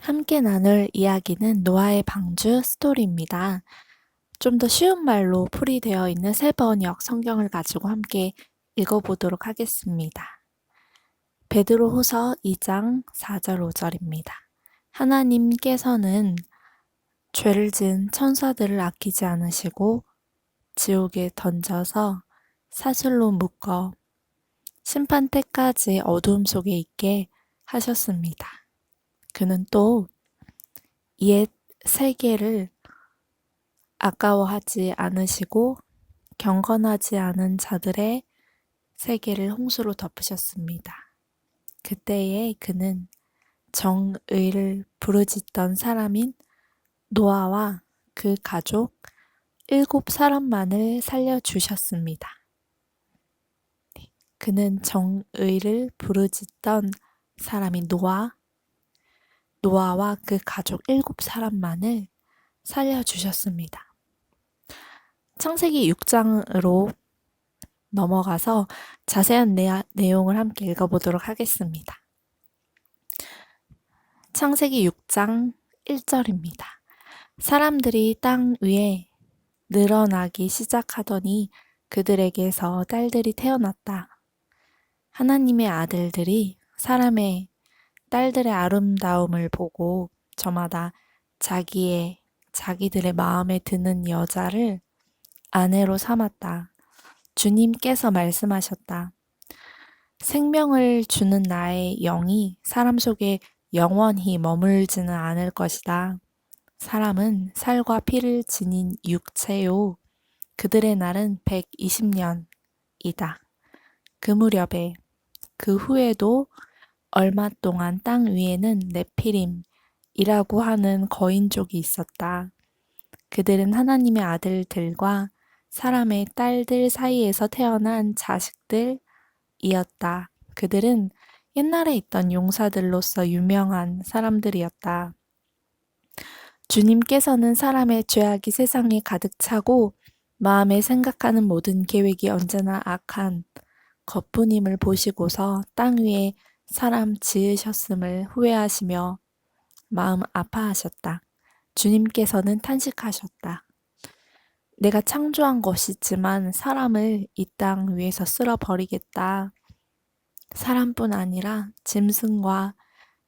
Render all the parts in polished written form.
함께 나눌 이야기는 노아의 방주 스토리입니다. 좀 더 쉬운 말로 풀이되어 있는 새 번역 성경을 가지고 함께 읽어보도록 하겠습니다. 베드로후서 2장 4절 5절입니다. 하나님께서는 죄를 지은 천사들을 아끼지 않으시고 지옥에 던져서 사슬로 묶어 심판 때까지 어두움 속에 있게 하셨습니다. 그는 또 옛 세계를 아까워하지 않으시고 경건하지 않은 자들의 세계를 홍수로 덮으셨습니다. 그때에 그는 정의를 부르짖던 사람인 노아와 그 가족 7사람만을 살려주셨습니다. 그는 정의를 부르짖던 사람인 노아와 그 가족 7사람만을 살려주셨습니다. 창세기 6장으로 넘어가서 자세한 내용을 함께 읽어보도록 하겠습니다. 창세기 6장 1절입니다. 사람들이 땅 위에 늘어나기 시작하더니 그들에게서 딸들이 태어났다. 하나님의 아들들이 사람의 딸들의 아름다움을 보고 저마다 자기들의 마음에 드는 여자를 아내로 삼았다. 주님께서 말씀하셨다. 생명을 주는 나의 영이 사람 속에 영원히 머물지는 않을 것이다. 사람은 살과 피를 지닌 육체요. 그들의 날은 120년이다. 그 무렵에 그 후에도 얼마 동안 땅 위에는 네피림이라고 하는 거인족이 있었다. 그들은 하나님의 아들들과 사람의 딸들 사이에서 태어난 자식들이었다. 그들은 옛날에 있던 용사들로서 유명한 사람들이었다. 주님께서는 사람의 죄악이 세상에 가득 차고 마음에 생각하는 모든 계획이 언제나 악한 것뿐임을 보시고서 땅 위에 사람 지으셨음을 후회하시며 마음 아파하셨다. 주님께서는 탄식하셨다. 내가 창조한 것이지만 사람을 이 땅 위에서 쓸어버리겠다. 사람뿐 아니라 짐승과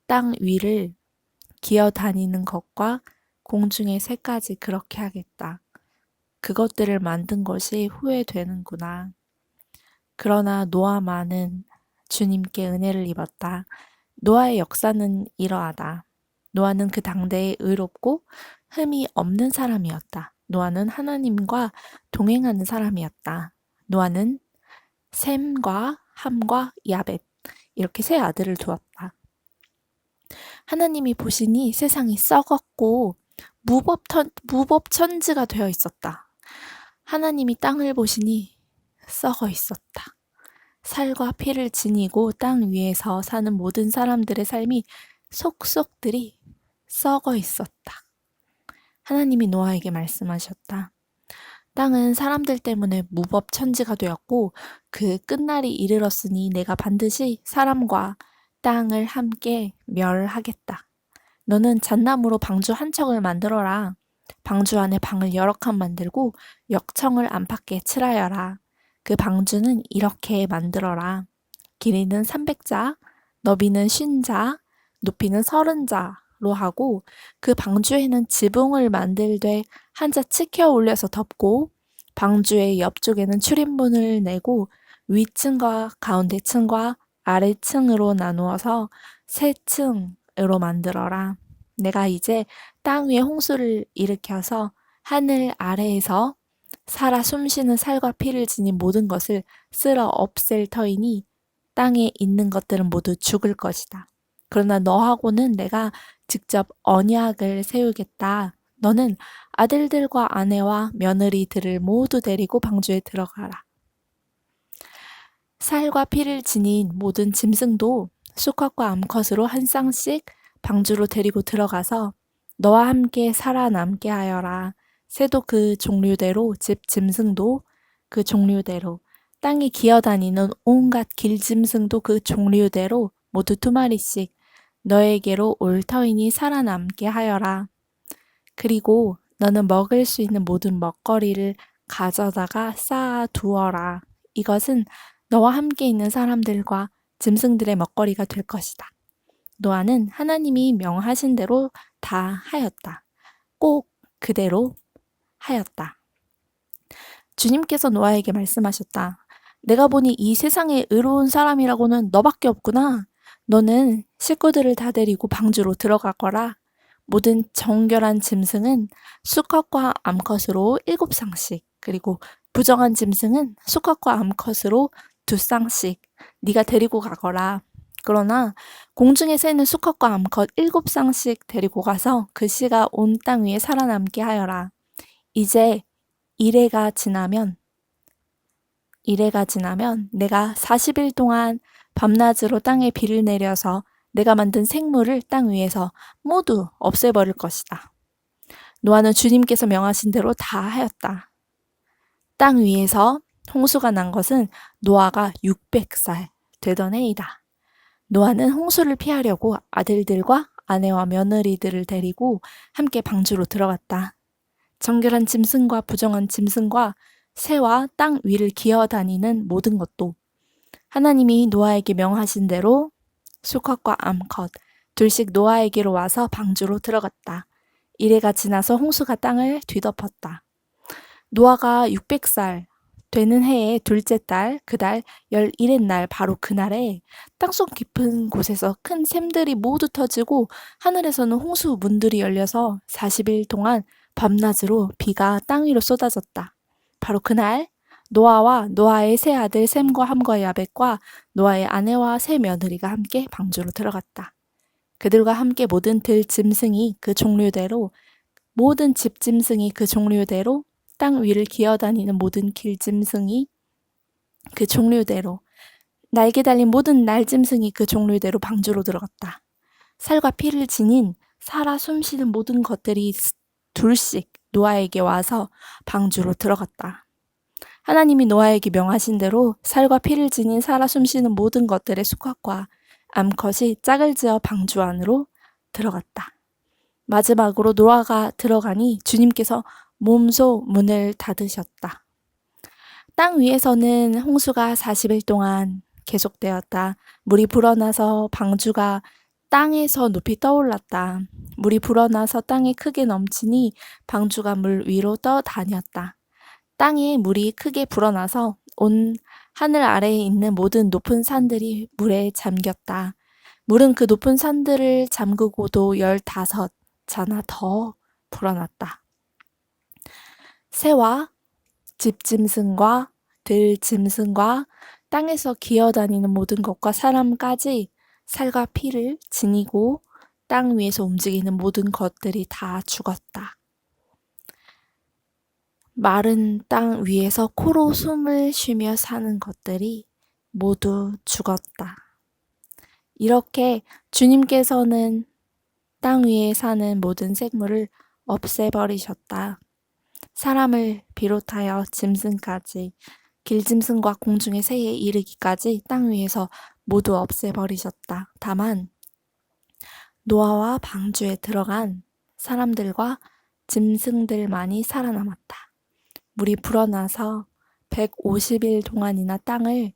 땅 위를 기어다니는 것과 공중의 새까지 그렇게 하겠다. 그것들을 만든 것이 후회되는구나. 그러나 노아만은 주님께 은혜를 입었다. 노아의 역사는 이러하다. 노아는 그 당대에 의롭고 흠이 없는 사람이었다. 노아는 하나님과 동행하는 사람이었다. 노아는 셈과 함과 야벳 이렇게 세 아들을 두었다. 하나님이 보시니 세상이 썩었고 무법천지가 되어 있었다. 하나님이 땅을 보시니 썩어 있었다. 살과 피를 지니고 땅 위에서 사는 모든 사람들의 삶이 속속들이 썩어 있었다. 하나님이 노아에게 말씀하셨다. 땅은 사람들 때문에 무법천지가 되었고 그 끝날이 이르렀으니 내가 반드시 사람과 땅을 함께 멸하겠다. 너는 잣나무로 방주 한 척을 만들어라. 방주 안에 방을 여러 칸 만들고 역청을 안팎에 칠하여라. 그 방주는 이렇게 만들어라. 길이는 300자, 너비는 50자, 높이는 30자로 하고 그 방주에는 지붕을 만들되 한 자 치켜 올려서 덮고 방주의 옆쪽에는 출입문을 내고 위층과 가운데층과 아래층으로 나누어서 세 층으로 만들어라. 내가 이제 땅 위에 홍수를 일으켜서 하늘 아래에서 살아 숨쉬는 살과 피를 지닌 모든 것을 쓸어 없앨 터이니 땅에 있는 것들은 모두 죽을 것이다. 그러나 너하고는 내가 직접 언약을 세우겠다. 너는 아들들과 아내와 며느리들을 모두 데리고 방주에 들어가라. 살과 피를 지닌 모든 짐승도 수컷과 암컷으로 한 쌍씩 방주로 데리고 들어가서 너와 함께 살아남게 하여라. 새도 그 종류대로 집 짐승도 그 종류대로 땅에 기어다니는 온갖 길짐승도 그 종류대로 모두 2마리씩 너에게로 올 터이니 살아남게 하여라. 그리고 너는 먹을 수 있는 모든 먹거리를 가져다가 쌓아 두어라. 이것은 너와 함께 있는 사람들과 짐승들의 먹거리가 될 것이다. 노아는 하나님이 명하신 대로 다 하였다. 꼭 그대로 하였다. 주님께서 노아에게 말씀하셨다. 내가 보니 이 세상에 의로운 사람이라고는 너밖에 없구나. 너는 식구들을 다 데리고 방주로 들어가거라. 모든 정결한 짐승은 수컷과 암컷으로 7쌍씩, 그리고 부정한 짐승은 수컷과 암컷으로 2쌍씩 네가 데리고 가거라. 그러나 공중에 새는 수컷과 암컷 7쌍씩 데리고 가서 그 씨가 온 땅 위에 살아남게 하여라. 이제 이래가 지나면 내가 40일 동안 밤낮으로 땅에 비를 내려서 내가 만든 생물을 땅 위에서 모두 없애버릴 것이다. 노아는 주님께서 명하신 대로 다 하였다. 땅 위에서 홍수가 난 것은 노아가 600살 되던 해이다. 노아는 홍수를 피하려고 아들들과 아내와 며느리들을 데리고 함께 방주로 들어갔다. 정결한 짐승과 부정한 짐승과 새와 땅 위를 기어다니는 모든 것도 하나님이 노아에게 명하신 대로 수컷과 암컷 둘씩 노아에게로 와서 방주로 들어갔다. 이래가 지나서 홍수가 땅을 뒤덮었다. 노아가 600살 되는 해의 둘째 달, 그달 11의 날 바로 그날에 땅속 깊은 곳에서 큰 샘들이 모두 터지고 하늘에서는 홍수 문들이 열려서 40일 동안 밤낮으로 비가 땅 위로 쏟아졌다. 바로 그날 노아와 노아의 세 아들 셈과 함과 야벳과 노아의 아내와 세 며느리가 함께 방주로 들어갔다. 그들과 함께 모든 들짐승이 그 종류대로, 모든 집짐승이 그 종류대로, 땅 위를 기어다니는 모든 길짐승이 그 종류대로, 날개 달린 모든 날짐승이 그 종류대로 방주로 들어갔다. 살과 피를 지닌 살아 숨쉬는 모든 것들이 둘씩 노아에게 와서 방주로 들어갔다. 하나님이 노아에게 명하신 대로 살과 피를 지닌 살아 숨쉬는 모든 것들의 수컷과 암컷이 짝을 지어 방주 안으로 들어갔다. 마지막으로 노아가 들어가니 주님께서 몸소 문을 닫으셨다. 땅 위에서는 홍수가 40일 동안 계속되었다. 물이 불어나서 방주가 땅에서 높이 떠올랐다. 물이 불어나서 땅에 크게 넘치니 방주가 물 위로 떠다녔다. 땅에 물이 크게 불어나서 온 하늘 아래에 있는 모든 높은 산들이 물에 잠겼다. 물은 그 높은 산들을 잠그고도 15자나 더 불어났다. 새와 집짐승과 들짐승과 땅에서 기어다니는 모든 것과 사람까지 살과 피를 지니고 땅 위에서 움직이는 모든 것들이 다 죽었다. 마른 땅 위에서 코로 숨을 쉬며 사는 것들이 모두 죽었다. 이렇게 주님께서는 땅 위에 사는 모든 생물을 없애버리셨다. 사람을 비롯하여 짐승까지, 길짐승과 공중의 새에 이르기까지 땅 위에서 모두 없애버리셨다. 다만 노아와 방주에 들어간 사람들과 짐승들만이 살아남았다. 물이 불어나서 150일 동안이나 땅을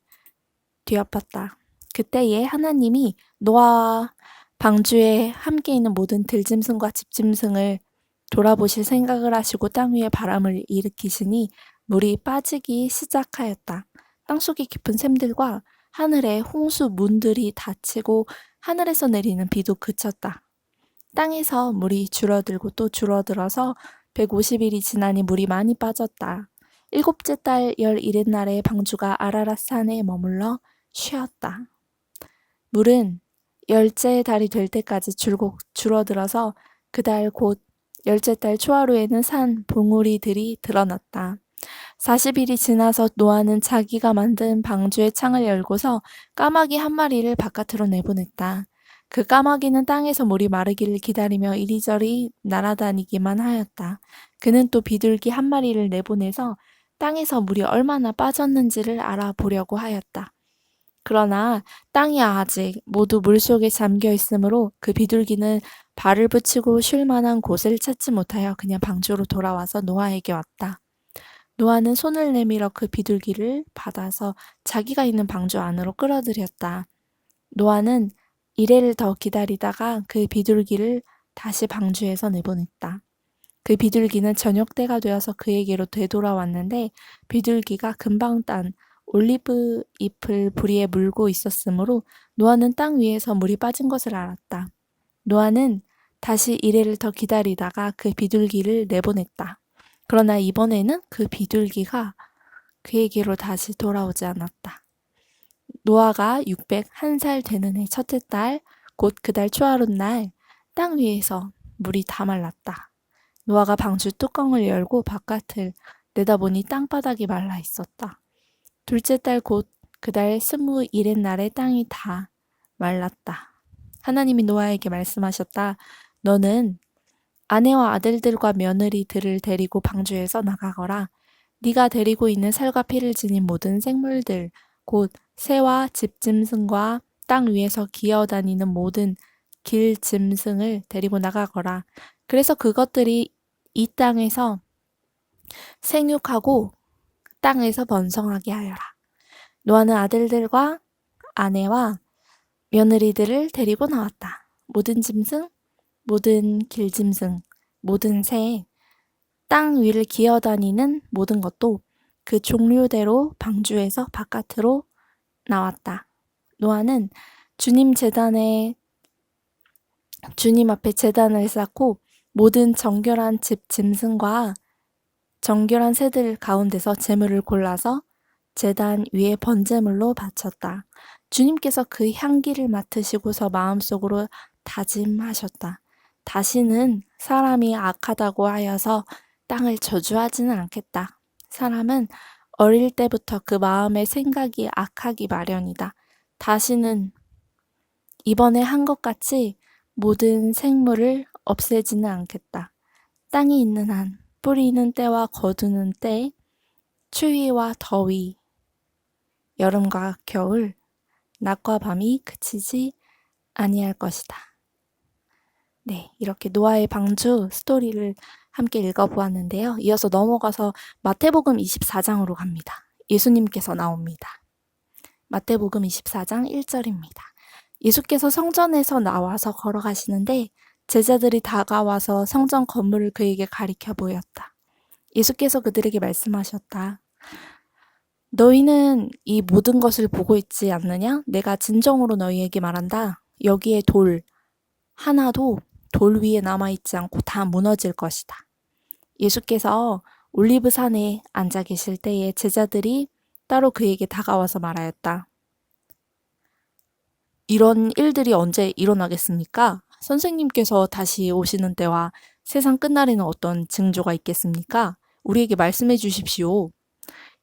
뒤엎었다. 그때에 하나님이 노아와 방주에 함께 있는 모든 들짐승과 집짐승을 돌아보실 생각을 하시고 땅 위에 바람을 일으키시니 물이 빠지기 시작하였다. 땅속의 깊은 샘들과 하늘의 홍수 문들이 닫히고 하늘에서 내리는 비도 그쳤다. 땅에서 물이 줄어들고 또 줄어들어서 150일이 지나니 물이 많이 빠졌다. 7째 달 11의 날에 방주가 아라랏 산에 머물러 쉬었다. 물은 10째 달이 될 때까지 줄어들어서 그달 곧 10째 달 초하루에는 산 봉우리들이 드러났다. 40일이 지나서 노아는 자기가 만든 방주의 창을 열고서 까마귀 한 마리를 바깥으로 내보냈다. 그 까마귀는 땅에서 물이 마르기를 기다리며 이리저리 날아다니기만 하였다. 그는 또 비둘기 한 마리를 내보내서 땅에서 물이 얼마나 빠졌는지를 알아보려고 하였다. 그러나 땅이 아직 모두 물속에 잠겨 있으므로 그 비둘기는 발을 붙이고 쉴 만한 곳을 찾지 못하여 그냥 방주로 돌아와서 노아에게 왔다. 노아는 손을 내밀어 그 비둘기를 받아서 자기가 있는 방주 안으로 끌어들였다. 노아는 이래를 더 기다리다가 그 비둘기를 다시 방주에서 내보냈다. 그 비둘기는 저녁 때가 되어서 그에게로 되돌아왔는데 비둘기가 금방 딴 올리브 잎을 부리에 물고 있었으므로 노아는 땅 위에서 물이 빠진 것을 알았다. 노아는 다시 이래를 더 기다리다가 그 비둘기를 내보냈다. 그러나 이번에는 그 비둘기가 그에게로 다시 돌아오지 않았다. 노아가 601살 되는 해 첫째 달, 곧 그달 초하룻 날, 땅 위에서 물이 다 말랐다. 노아가 방주 뚜껑을 열고 바깥을 내다보니 땅바닥이 말라 있었다. 둘째 달 곧 그달 21의 날에 땅이 다 말랐다. 하나님이 노아에게 말씀하셨다. 너는 아내와 아들들과 며느리들을 데리고 방주에서 나가거라. 네가 데리고 있는 살과 피를 지닌 모든 생물들, 곧 새와 집짐승과 땅 위에서 기어다니는 모든 길짐승을 데리고 나가거라. 그래서 그것들이 이 땅에서 생육하고 땅에서 번성하게 하여라. 노아는 아들들과 아내와 며느리들을 데리고 나왔다. 모든 짐승, 모든 길짐승, 모든 새, 땅 위를 기어다니는 모든 것도 그 종류대로 방주에서 바깥으로 나왔다. 노아는 주님 앞에 제단을 쌓고 모든 정결한 집 짐승과 정결한 새들 가운데서 제물을 골라서 제단 위에 번제물로 바쳤다. 주님께서 그 향기를 맡으시고서 마음속으로 다짐하셨다. 다시는 사람이 악하다고 하여서 땅을 저주하지는 않겠다. 사람은 어릴 때부터 그 마음의 생각이 악하기 마련이다. 다시는 이번에 한 것 같이 모든 생물을 없애지는 않겠다. 땅이 있는 한 뿌리는 때와 거두는 때, 추위와 더위, 여름과 겨울, 낮과 밤이 그치지 아니할 것이다. 네, 이렇게 노아의 방주 스토리를 함께 읽어보았는데요. 이어서 넘어가서 마태복음 24장으로 갑니다. 예수님께서 나옵니다. 마태복음 24장 1절입니다. 예수께서 성전에서 나와서 걸어가시는데 제자들이 다가와서 성전 건물을 그에게 가리켜 보였다. 예수께서 그들에게 말씀하셨다. 너희는 이 모든 것을 보고 있지 않느냐? 내가 진정으로 너희에게 말한다. 여기에 돌 하나도 돌 위에 남아있지 않고 다 무너질 것이다. 예수께서 올리브산에 앉아 계실 때에 제자들이 따로 그에게 다가와서 말하였다. 이런 일들이 언제 일어나겠습니까? 선생님께서 다시 오시는 때와 세상 끝날에는 어떤 징조가 있겠습니까? 우리에게 말씀해 주십시오.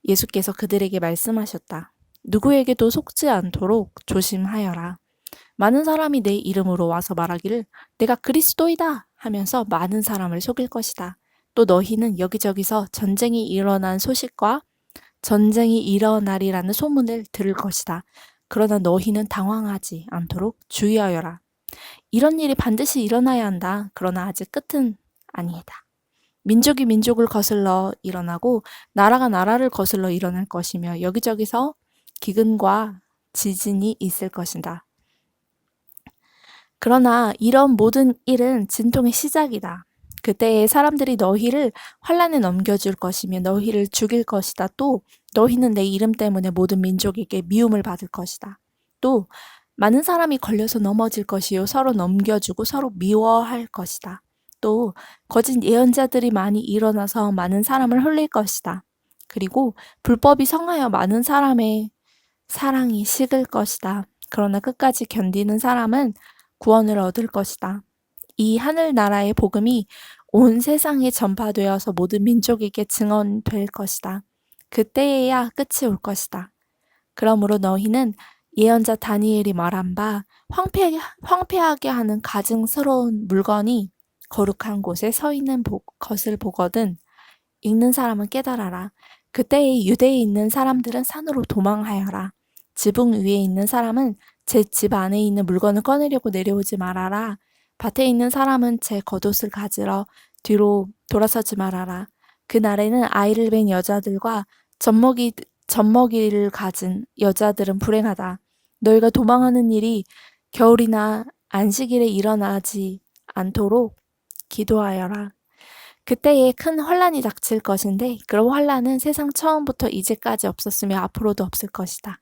예수께서 그들에게 말씀하셨다. 누구에게도 속지 않도록 조심하여라. 많은 사람이 내 이름으로 와서 말하기를 내가 그리스도이다 하면서 많은 사람을 속일 것이다. 또 너희는 여기저기서 전쟁이 일어난 소식과 전쟁이 일어나리라는 소문을 들을 것이다. 그러나 너희는 당황하지 않도록 주의하여라. 이런 일이 반드시 일어나야 한다. 그러나 아직 끝은 아니다. 민족이 민족을 거슬러 일어나고 나라가 나라를 거슬러 일어날 것이며 여기저기서 기근과 지진이 있을 것이다. 그러나 이런 모든 일은 진통의 시작이다. 그때에 사람들이 너희를 환란에 넘겨줄 것이며 너희를 죽일 것이다. 또 너희는 내 이름 때문에 모든 민족에게 미움을 받을 것이다. 또 많은 사람이 걸려서 넘어질 것이요 서로 넘겨주고 서로 미워할 것이다. 또 거짓 예언자들이 많이 일어나서 많은 사람을 홀릴 것이다. 그리고 불법이 성하여 많은 사람의 사랑이 식을 것이다. 그러나 끝까지 견디는 사람은 구원을 얻을 것이다. 이 하늘나라의 복음이 온 세상에 전파되어서 모든 민족에게 증언될 것이다. 그때에야 끝이 올 것이다. 그러므로 너희는 예언자 다니엘이 말한 바 황폐하게 하는 가증스러운 물건이 거룩한 곳에 서 있는 것을 보거든 읽는 사람은 깨달아라. 그때에 유대에 있는 사람들은 산으로 도망하여라. 지붕 위에 있는 사람은 제 집 안에 있는 물건을 꺼내려고 내려오지 말아라. 밭에 있는 사람은 제 겉옷을 가지러 뒤로 돌아서지 말아라. 그날에는 아이를 뵌 여자들과 젖먹이를 가진 여자들은 불행하다. 너희가 도망하는 일이 겨울이나 안식일에 일어나지 않도록 기도하여라. 그때에 큰 환란이 닥칠 것인데 그런 환란은 세상 처음부터 이제까지 없었으며 앞으로도 없을 것이다.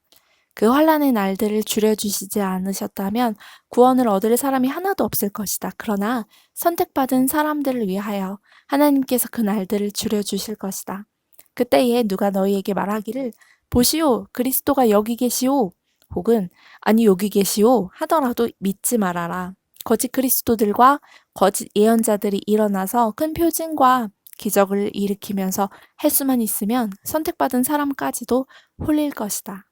그 환란의 날들을 줄여주시지 않으셨다면 구원을 얻을 사람이 하나도 없을 것이다. 그러나 선택받은 사람들을 위하여 하나님께서 그 날들을 줄여주실 것이다. 그때에 누가 너희에게 말하기를 보시오, 그리스도가 여기 계시오, 혹은 아니 여기 계시오 하더라도 믿지 말아라. 거짓 그리스도들과 거짓 예언자들이 일어나서 큰 표징과 기적을 일으키면서 할 수만 있으면 선택받은 사람까지도 홀릴 것이다.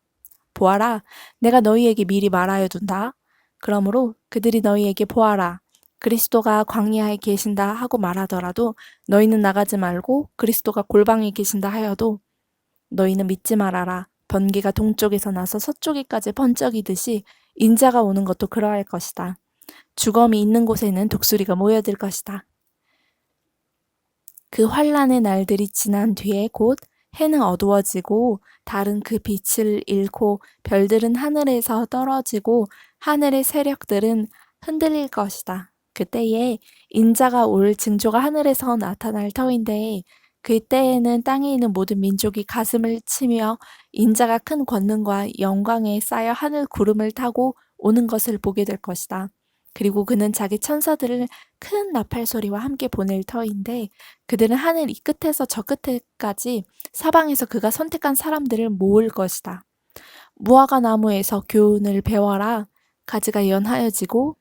보아라, 내가 너희에게 미리 말하여 둔다. 그러므로 그들이 너희에게 보아라, 그리스도가 광야에 계신다 하고 말하더라도 너희는 나가지 말고 그리스도가 골방에 계신다 하여도 너희는 믿지 말아라. 번개가 동쪽에서 나서 서쪽에까지 번쩍이듯이 인자가 오는 것도 그러할 것이다. 주검이 있는 곳에는 독수리가 모여들 것이다. 그 환란의 날들이 지난 뒤에 곧 해는 어두워지고 달은 그 빛을 잃고 별들은 하늘에서 떨어지고 하늘의 세력들은 흔들릴 것이다. 그때에 인자가 올 징조가 하늘에서 나타날 터인데 그때에는 땅에 있는 모든 민족이 가슴을 치며 인자가 큰 권능과 영광에 쌓여 하늘 구름을 타고 오는 것을 보게 될 것이다. 그리고 그는 자기 천사들을 큰 나팔 소리와 함께 보낼 터인데 그들은 하늘 이 끝에서 저 끝에까지 사방에서 그가 선택한 사람들을 모을 것이다. 무화과 나무에서 교훈을 배워라. 가지가 연하여지고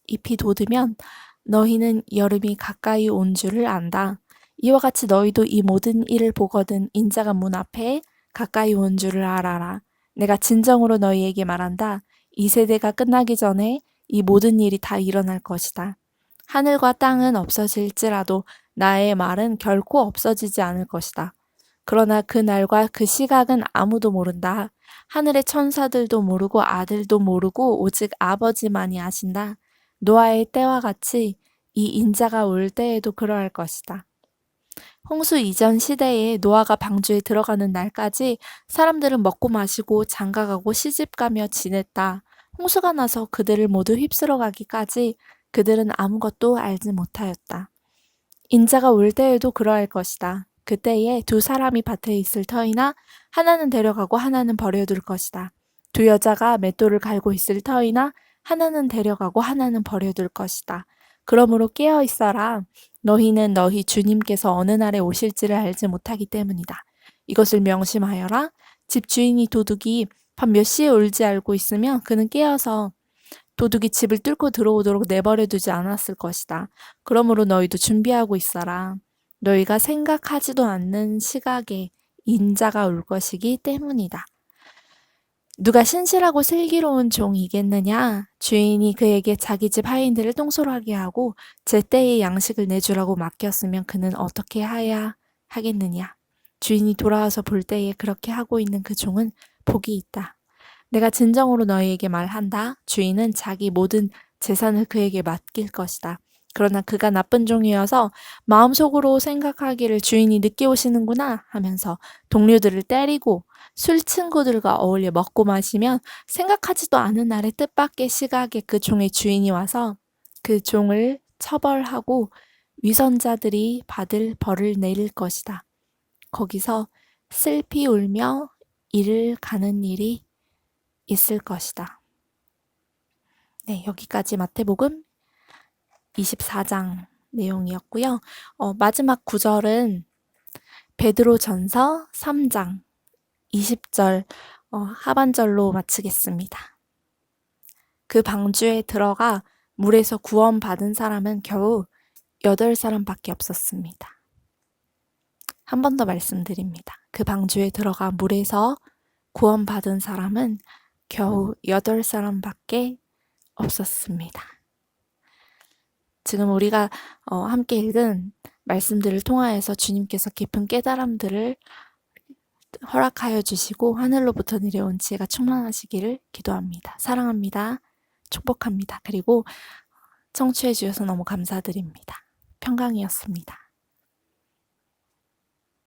잎이 돋으면 너희는 여름이 가까이 온 줄을 안다. 이와 같이 너희도 이 모든 일을 보거든 인자가 문 앞에 가까이 온 줄을 알아라. 내가 진정으로 너희에게 말한다. 이 세대가 끝나기 전에 이 모든 일이 다 일어날 것이다. 하늘과 땅은 없어질지라도 나의 말은 결코 없어지지 않을 것이다. 그러나 그 날과 그 시각은 아무도 모른다. 하늘의 천사들도 모르고 아들도 모르고 오직 아버지만이 아신다. 노아의 때와 같이 이 인자가 올 때에도 그러할 것이다. 홍수 이전 시대에 노아가 방주에 들어가는 날까지 사람들은 먹고 마시고 장가가고 시집가며 지냈다. 홍수가 나서 그들을 모두 휩쓸어 가기까지 그들은 아무것도 알지 못하였다. 인자가 올 때에도 그러할 것이다. 그때에 두 사람이 밭에 있을 터이나 하나는 데려가고 하나는 버려둘 것이다. 두 여자가 맷돌을 갈고 있을 터이나 하나는 데려가고 하나는 버려둘 것이다. 그러므로 깨어 있어라. 너희는 너희 주님께서 어느 날에 오실지를 알지 못하기 때문이다. 이것을 명심하여라. 집 주인이 도둑이 밤 몇 시에 올지 알고 있으면 그는 깨어서 도둑이 집을 뚫고 들어오도록 내버려 두지 않았을 것이다. 그러므로 너희도 준비하고 있어라. 너희가 생각하지도 않는 시각에 인자가 올 것이기 때문이다. 누가 신실하고 슬기로운 종이겠느냐? 주인이 그에게 자기 집 하인들을 통솔하게 하고 제때의 양식을 내주라고 맡겼으면 그는 어떻게 하야 하겠느냐? 주인이 돌아와서 볼 때에 그렇게 하고 있는 그 종은 복이 있다. 내가 진정으로 너희에게 말한다. 주인은 자기 모든 재산을 그에게 맡길 것이다. 그러나 그가 나쁜 종이어서 마음속으로 생각하기를 주인이 늦게 오시는구나 하면서 동료들을 때리고 술 친구들과 어울려 먹고 마시면 생각하지도 않은 날의 뜻밖의 시각에 그 종의 주인이 와서 그 종을 처벌하고 위선자들이 받을 벌을 내릴 것이다. 거기서 슬피 울며 이를 가는 일이 있을 것이다. 네, 여기까지 마태복음 24장 내용이었고요. 마지막 구절은 베드로전서 3장 20절 하반절로 마치겠습니다. 그 방주에 들어가 물에서 구원받은 사람은 겨우 8사람밖에 없었습니다. 한 번 더 말씀드립니다. 그 방주에 들어가 물에서 구원받은 사람은 겨우 8사람밖에 없었습니다. 지금 우리가 함께 읽은 말씀들을 통하여서 주님께서 깊은 깨달음들을 허락하여 주시고 하늘로부터 내려온 지혜가 충만하시기를 기도합니다. 사랑합니다. 축복합니다. 그리고 청취해 주셔서 너무 감사드립니다. 평강이었습니다.